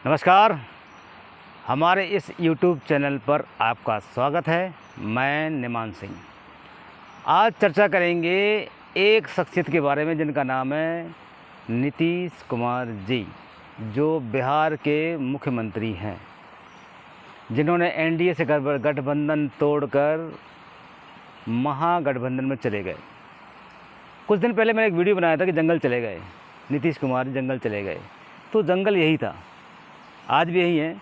नमस्कार, हमारे इस YouTube चैनल पर आपका स्वागत है। मैं निमान सिंह। आज चर्चा करेंगे एक शख्सियत के बारे में जिनका नाम है नीतीश कुमार जी, जो बिहार के मुख्यमंत्री हैं, जिन्होंने एनडीए से गठबंधन तोड़कर महागठबंधन में चले गए। कुछ दिन पहले मैंने एक वीडियो बनाया था कि जंगल चले गए, नीतीश कुमार जंगल चले गए। तो जंगल यही था, आज भी यही है।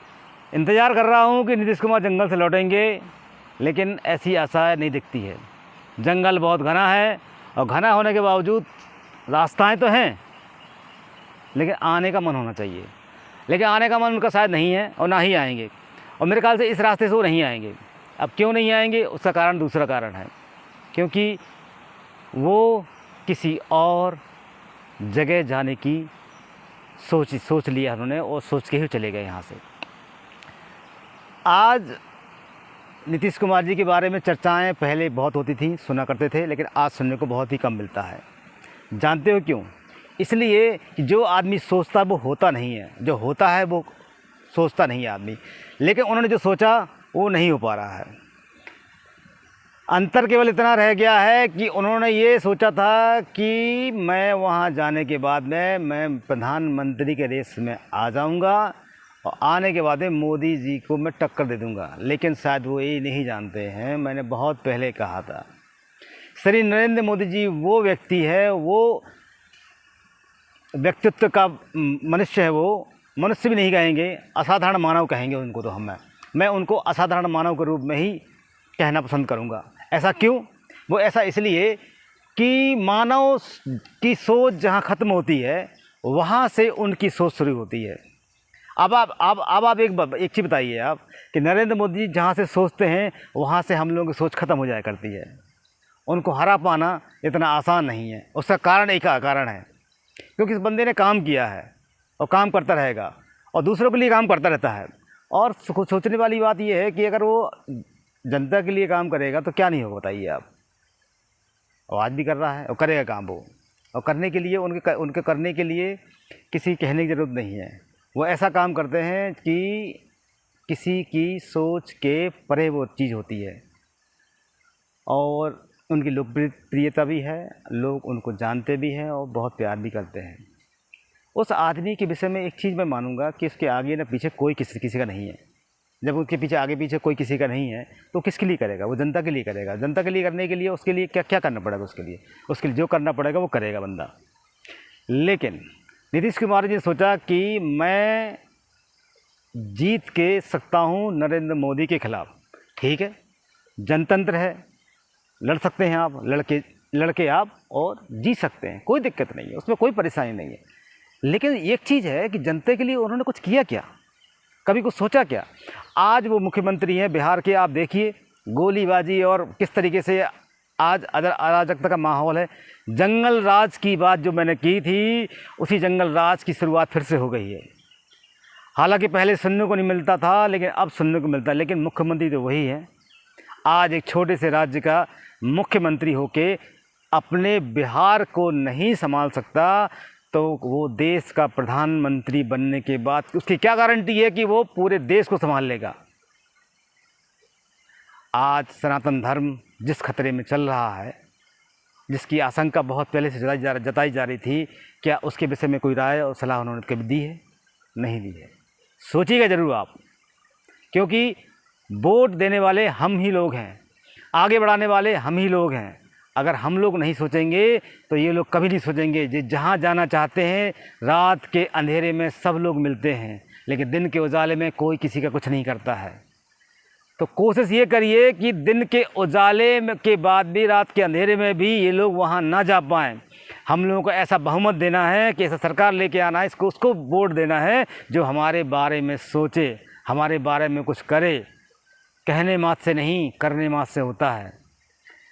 इंतज़ार कर रहा हूँ कि नीतीश कुमार जंगल से लौटेंगे, लेकिन ऐसी आशा नहीं दिखती है। जंगल बहुत घना है और घना होने के बावजूद रास्ताएं तो हैं, लेकिन आने का मन होना चाहिए। लेकिन आने का मन उनका शायद नहीं है और ना ही आएंगे, और मेरे ख्याल से इस रास्ते से वो नहीं आएंगे। अब क्यों नहीं आएंगे, उसका कारण दूसरा कारण है, क्योंकि वो किसी और जगह जाने की सोच लिया उन्होंने, और सोच के ही चले गए यहाँ से। आज नीतीश कुमार जी के बारे में चर्चाएं पहले बहुत होती थी, सुना करते थे, लेकिन आज सुनने को बहुत ही कम मिलता है। जानते हो क्यों? इसलिए कि जो आदमी सोचता वो होता नहीं है, जो होता है वो सोचता नहीं है आदमी। लेकिन उन्होंने जो सोचा वो नहीं हो पा रहा है। अंतर केवल इतना रह गया है कि उन्होंने ये सोचा था कि मैं वहाँ जाने के बाद में मैं प्रधानमंत्री के रेस में आ जाऊँगा और आने के बाद में मोदी जी को मैं टक्कर दे दूँगा। लेकिन शायद वो ये नहीं जानते हैं, मैंने बहुत पहले कहा था, श्री नरेंद्र मोदी जी वो व्यक्ति है, वो व्यक्तित्व का मनुष्य है। वो मनुष्य भी नहीं कहेंगे, असाधारण मानव कहेंगे उनको। तो मैं उनको असाधारण मानव के रूप में ही कहना पसंद करूँगा। ऐसा क्यों? वो ऐसा इसलिए कि मानव की सोच जहाँ ख़त्म होती है, वहाँ से उनकी सोच शुरू होती है। अब आप एक चीज़ बताइए आप, कि नरेंद्र मोदी जी जहाँ से सोचते हैं, वहाँ से हम लोगों की सोच ख़त्म हो जाया करती है। उनको हरा पाना इतना आसान नहीं है। उसका कारण एक कारण है, क्योंकि इस बंदे ने काम किया है और काम करता रहेगा और दूसरों के लिए काम करता रहता है। और सोचने वाली बात यह है कि अगर वो जनता के लिए काम करेगा तो क्या नहीं होगा, बताइए आप। और आज भी कर रहा है और करेगा काम वो। और करने के लिए उनके करने के लिए किसी कहने की ज़रूरत नहीं है। वो ऐसा काम करते हैं कि किसी की सोच के परे वो चीज़ होती है, और उनकी लोकप्रियता भी है, लोग उनको जानते भी हैं और बहुत प्यार भी करते हैं। उस आदमी के विषय में एक चीज़ मैं मानूंगा कि उसके आगे ना पीछे कोई किसी का नहीं है। जब उसके पीछे आगे पीछे कोई किसी का नहीं है तो किसके लिए करेगा? वो जनता के लिए करेगा। जनता के लिए करने के लिए उसके लिए क्या करना पड़ेगा? उसके लिए जो करना पड़ेगा वो करेगा बंदा। लेकिन नीतीश कुमार जी ने सोचा कि मैं जीत के सकता हूँ नरेंद्र मोदी के खिलाफ। ठीक है, जनतंत्र है, लड़ सकते हैं आप, लड़के आप और जीत सकते हैं, कोई दिक्कत नहीं है, उसमें कोई परेशानी नहीं है। लेकिन एक चीज़ है कि जनता के लिए उन्होंने कुछ किया क्या? कभी कुछ सोचा क्या? आज वो मुख्यमंत्री हैं बिहार के, आप देखिए गोलीबाजी और किस तरीके से आज अराजकता का माहौल है। जंगल राज की बात जो मैंने की थी, उसी जंगल राज की शुरुआत फिर से हो गई है। हालांकि पहले सुनने को नहीं मिलता था, लेकिन अब सुनने को मिलता है। लेकिन मुख्यमंत्री तो वही है। आज एक छोटे से राज्य का मुख्यमंत्री होके अपने बिहार को नहीं संभाल सकता, तो वो देश का प्रधानमंत्री बनने के बाद उसकी क्या गारंटी है कि वो पूरे देश को संभाल लेगा? आज सनातन धर्म जिस खतरे में चल रहा है, जिसकी आशंका बहुत पहले से जताई जा रही थी, क्या उसके विषय में कोई राय और सलाह उन्होंने कभी दी है? नहीं दी है। सोचिएगा ज़रूर आप, क्योंकि वोट देने वाले हम ही लोग हैं, आगे बढ़ाने वाले हम ही लोग हैं। अगर हम लोग नहीं सोचेंगे तो ये लोग कभी नहीं सोचेंगे। जहाँ जाना चाहते हैं, रात के अंधेरे में सब लोग मिलते हैं, लेकिन दिन के उजाले में कोई किसी का कुछ नहीं करता है। तो कोशिश ये करिए कि दिन के उजाले के बाद भी, रात के अंधेरे में भी ये लोग वहाँ ना जा पाएँ। हम लोगों को ऐसा बहुमत देना है कि ऐसा सरकार लेके आना है, उसको वोट देना है जो हमारे बारे में सोचे, हमारे बारे में कुछ करे। कहने मात्र से नहीं, करने मात्र से होता है।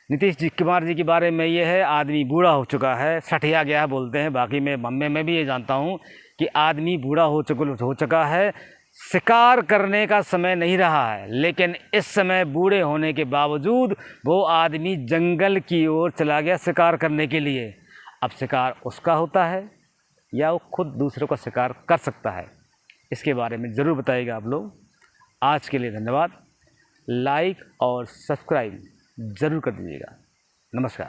नीतीश कुमार जी के बारे में ये है, आदमी बूढ़ा हो चुका है, सठिया गया है बोलते हैं। बाकी मैं भी ये जानता हूँ कि आदमी बूढ़ा हो चुका है। शिकार करने का समय नहीं रहा है, लेकिन इस समय बूढ़े होने के बावजूद वो आदमी जंगल की ओर चला गया शिकार करने के लिए। अब शिकार उसका होता है या वो खुद दूसरों का शिकार कर सकता है, इसके बारे में ज़रूर बताइएगा आप लोग। आज के लिए धन्यवाद। लाइक और सब्सक्राइब ज़रूर कर दीजिएगा। नमस्कार।